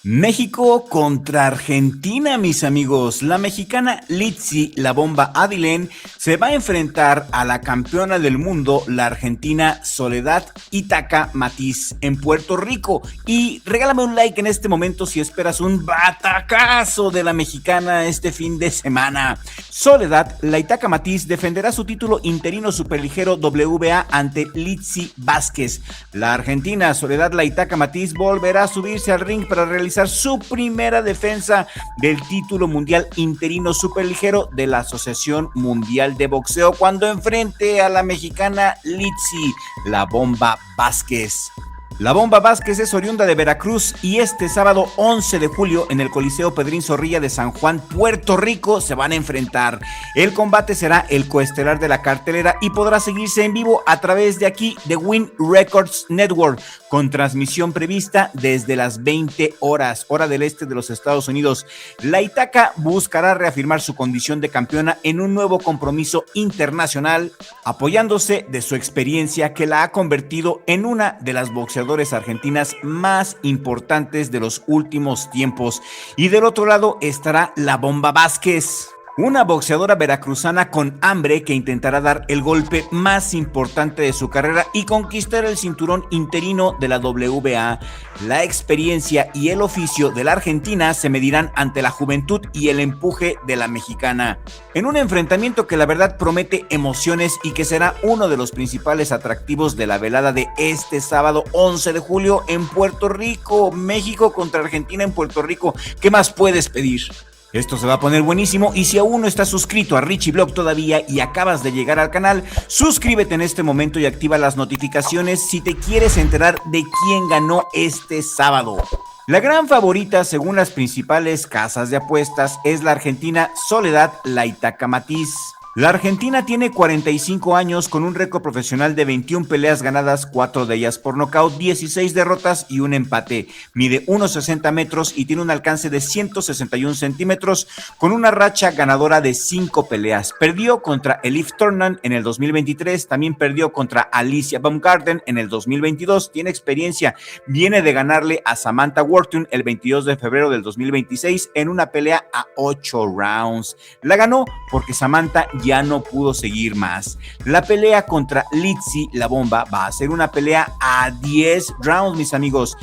México contra Argentina, mis amigos. La mexicana Litzy La Bomba Avilén se va a enfrentar a la campeona del mundo, la argentina Soledad Itaca Matiz, en Puerto Rico. Y regálame un like en este momento si esperas un batacazo de la mexicana este fin de semana. Soledad La Itaca Matiz defenderá su título interino superligero WBA ante Litzy Vázquez. La argentina Soledad La Itaca Matiz volverá a subirse al ring para realizar su primera defensa del título mundial interino superligero de la Asociación Mundial de Boxeo cuando enfrente a la mexicana Litzy La Bomba Vázquez. La Bomba Vázquez es oriunda de Veracruz y este sábado 11 de julio en el Coliseo Pedrín Zorrilla de San Juan, Puerto Rico, se van a enfrentar. El combate será el coestelar de la cartelera y podrá seguirse en vivo a través de aquí de Win Records Network, con transmisión prevista desde las 20 horas, hora del este de los Estados Unidos. La Itaca buscará reafirmar su condición de campeona en un nuevo compromiso internacional, apoyándose de su experiencia que la ha convertido en una de las boxeadoras argentinas más importantes de los últimos tiempos. Y del otro lado estará La Bomba Vázquez, una boxeadora veracruzana con hambre que intentará dar el golpe más importante de su carrera y conquistar el cinturón interino de la WBA. La experiencia y el oficio de la argentina se medirán ante la juventud y el empuje de la mexicana, en un enfrentamiento que la verdad promete emociones y que será uno de los principales atractivos de la velada de este sábado 11 de julio en Puerto Rico. México contra Argentina en Puerto Rico. ¿Qué más puedes pedir? Esto se va a poner buenísimo y si aún no estás suscrito a Richie Blog todavía y acabas de llegar al canal, suscríbete en este momento y activa las notificaciones si te quieres enterar de quién ganó este sábado. La gran favorita, según las principales casas de apuestas, es la argentina Soledad La Itaca Matiz. La argentina tiene 45 años con un récord profesional de 21 peleas ganadas, 4 de ellas por nocaut, 16 derrotas y un empate. Mide 1,60 metros y tiene un alcance de 161 centímetros con una racha ganadora de 5 peleas. Perdió contra Elif Tornan en el 2023, también perdió contra Alicia Baumgarten en el 2022. Tiene experiencia, viene de ganarle a Samantha Wharton el 22 de febrero del 2026 en una pelea a 8 rounds. La ganó porque Samantha ya no pudo seguir más. La pelea contra Litzy La Bomba va a ser una pelea a 10 rounds, mis amigos.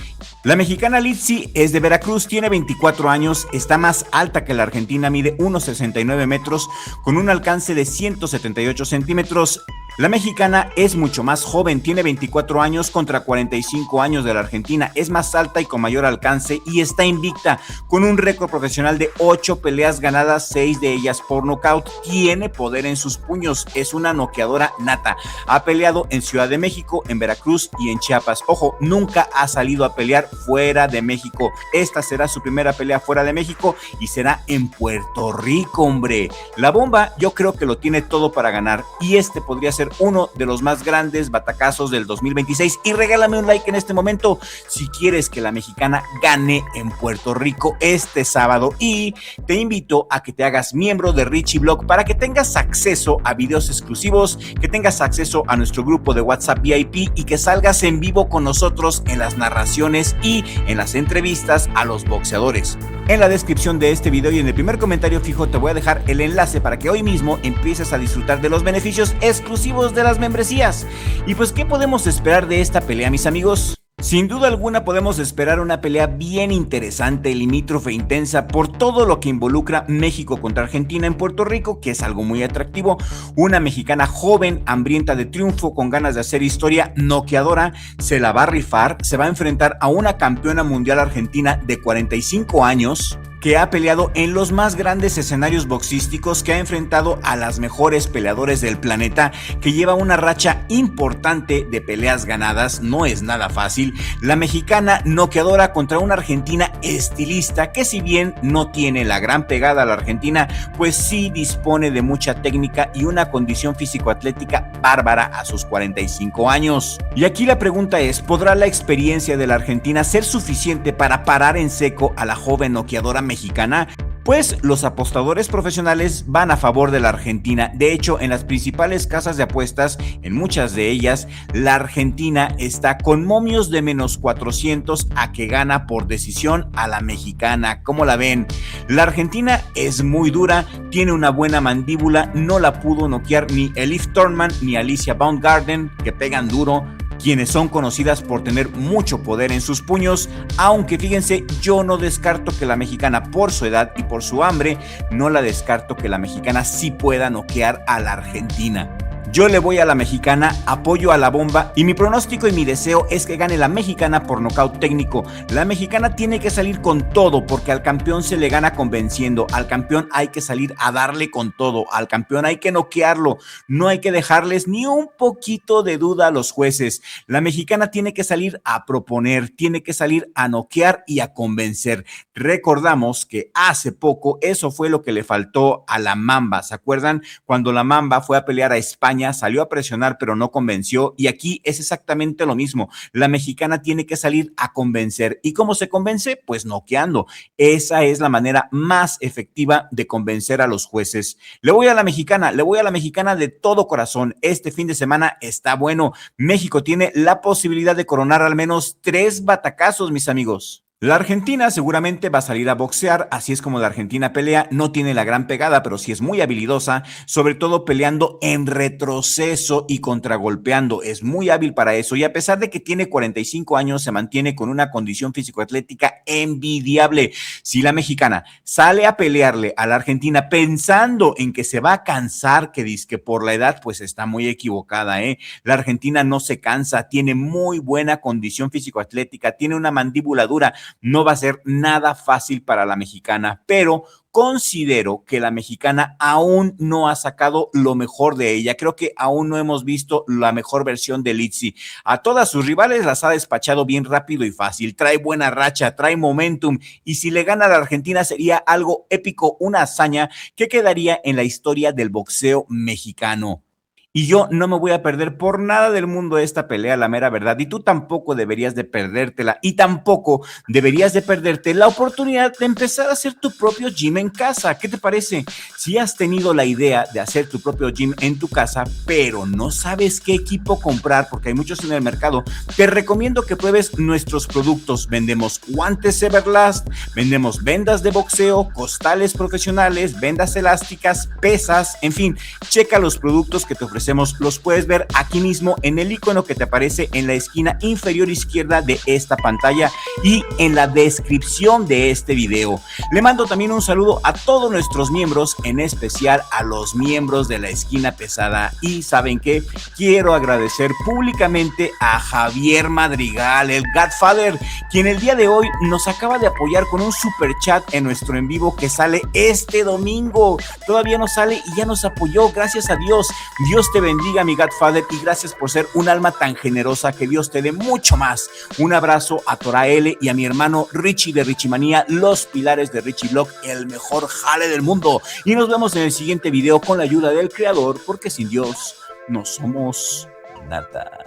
La mexicana Litzy es de Veracruz, tiene 24 años, está más alta que la argentina, mide 1,69 metros con un alcance de 178 centímetros. La mexicana es mucho más joven, tiene 24 años contra 45 años de la argentina, es más alta y con mayor alcance y está invicta con un récord profesional de 8 peleas ganadas, 6 de ellas por nocaut. Tiene poder en sus puños, es una noqueadora nata. Ha peleado en Ciudad de México, en Veracruz y en Chiapas. Ojo, nunca ha salido a pelear fuera de México. Esta será su primera pelea fuera de México y será en Puerto Rico, hombre. La Bomba yo creo que lo tiene todo para ganar y este podría ser uno de los más grandes batacazos del 2026 y regálame un like en este momento si quieres que la mexicana gane en Puerto Rico este sábado y te invito a que te hagas miembro de Richie Blog para que tengas acceso a videos exclusivos, que tengas acceso a nuestro grupo de WhatsApp VIP y que salgas en vivo con nosotros en las narraciones y en las entrevistas a los boxeadores. En la descripción de este video y en el primer comentario fijo te voy a dejar el enlace para que hoy mismo empieces a disfrutar de los beneficios exclusivos de las membresías. Y pues, ¿qué podemos esperar de esta pelea, mis amigos? Sin duda alguna podemos esperar una pelea bien interesante, limítrofe, intensa por todo lo que involucra México contra Argentina en Puerto Rico, que es algo muy atractivo. Una mexicana joven, hambrienta de triunfo, con ganas de hacer historia, noqueadora, se la va a rifar, se va a enfrentar a una campeona mundial argentina de 45 años, que ha peleado en los más grandes escenarios boxísticos, que ha enfrentado a las mejores peleadores del planeta, que lleva una racha importante de peleas ganadas, no es nada fácil. La mexicana noqueadora contra una argentina estilista, que si bien no tiene la gran pegada a la argentina, pues sí dispone de mucha técnica y una condición físico-atlética bárbara a sus 45 años. Y aquí la pregunta es, ¿podrá la experiencia de la argentina ser suficiente para parar en seco a la joven noqueadora mexicana? Pues los apostadores profesionales van a favor de la Argentina. De hecho, en las principales casas de apuestas, en muchas de ellas, la Argentina está con momios de -400 a que gana por decisión a la mexicana. ¿Cómo la ven? La Argentina es muy dura, tiene una buena mandíbula, no la pudo noquear ni Elif Thorman ni Alicia Baumgarten, que pegan duro, quienes son conocidas por tener mucho poder en sus puños, aunque fíjense, yo no descarto que la mexicana, por su edad y por su hambre, no la descarto que la mexicana sí pueda noquear a la Argentina. Yo le voy a la mexicana, apoyo a la bomba y mi pronóstico y mi deseo es que gane la mexicana por nocaut técnico. La mexicana tiene que salir con todo porque al campeón se le gana convenciendo. Al campeón hay que salir a darle con todo. Al campeón hay que noquearlo. No hay que dejarles ni un poquito de duda a los jueces. La mexicana tiene que salir a proponer, tiene que salir a noquear y a convencer. Recordamos que hace poco eso fue lo que le faltó a la Mamba. ¿Se acuerdan? Cuando la Mamba fue a pelear a España, salió a presionar pero no convenció, y aquí es exactamente lo mismo. La mexicana tiene que salir a convencer. ¿Y cómo se convence? Pues noqueando. Esa es la manera más efectiva de convencer a los jueces. Le voy a la mexicana de todo corazón. Este fin de semana está bueno. México tiene la posibilidad de coronar al menos 3 batacazos, mis amigos. La Argentina seguramente va a salir a boxear, así es como la Argentina pelea, no tiene la gran pegada, pero sí es muy habilidosa, sobre todo peleando en retroceso y contragolpeando, es muy hábil para eso y a pesar de que tiene 45 años se mantiene con una condición físico-atlética envidiable. Si la mexicana sale a pelearle a la Argentina pensando en que se va a cansar, que dizque por la edad, pues está muy equivocada, ¿eh? La Argentina no se cansa, tiene muy buena condición físico-atlética, tiene una mandíbula dura. No va a ser nada fácil para la mexicana, pero considero que la mexicana aún no ha sacado lo mejor de ella. Creo que aún no hemos visto la mejor versión de Litzy. A todas sus rivales las ha despachado bien rápido y fácil. Trae buena racha, trae momentum y si le gana a la Argentina sería algo épico, una hazaña que quedaría en la historia del boxeo mexicano. Y yo no me voy a perder por nada del mundo esta pelea, la mera verdad. Y tú tampoco deberías de perdértela. Y tampoco deberías de perderte la oportunidad de empezar a hacer tu propio gym en casa. ¿Qué te parece? Si has tenido la idea de hacer tu propio gym en tu casa, pero no sabes qué equipo comprar, porque hay muchos en el mercado, te recomiendo que pruebes nuestros productos. Vendemos guantes Everlast, vendemos vendas de boxeo, costales profesionales, vendas elásticas, pesas, en fin, checa los productos que te ofrecemos. Los puedes ver aquí mismo en el icono que te aparece en la esquina inferior izquierda de esta pantalla y en la descripción de este video. Le mando también un saludo a todos nuestros miembros, en especial a los miembros de la esquina pesada. Y ¿saben qué? Quiero agradecer públicamente a Javier Madrigal, el Godfather, quien el día de hoy nos acaba de apoyar con un super chat en nuestro en vivo que sale este domingo. Todavía no sale y ya nos apoyó, gracias a Dios. Dios te bendiga, mi Godfather, y gracias por ser un alma tan generosa. Que Dios te dé mucho más. Un abrazo a Torael y a mi hermano Richie de Richie Manía, los pilares de Richie Blog, el mejor jale del mundo. Y nos vemos en el siguiente video con la ayuda del creador, porque sin Dios no somos nada.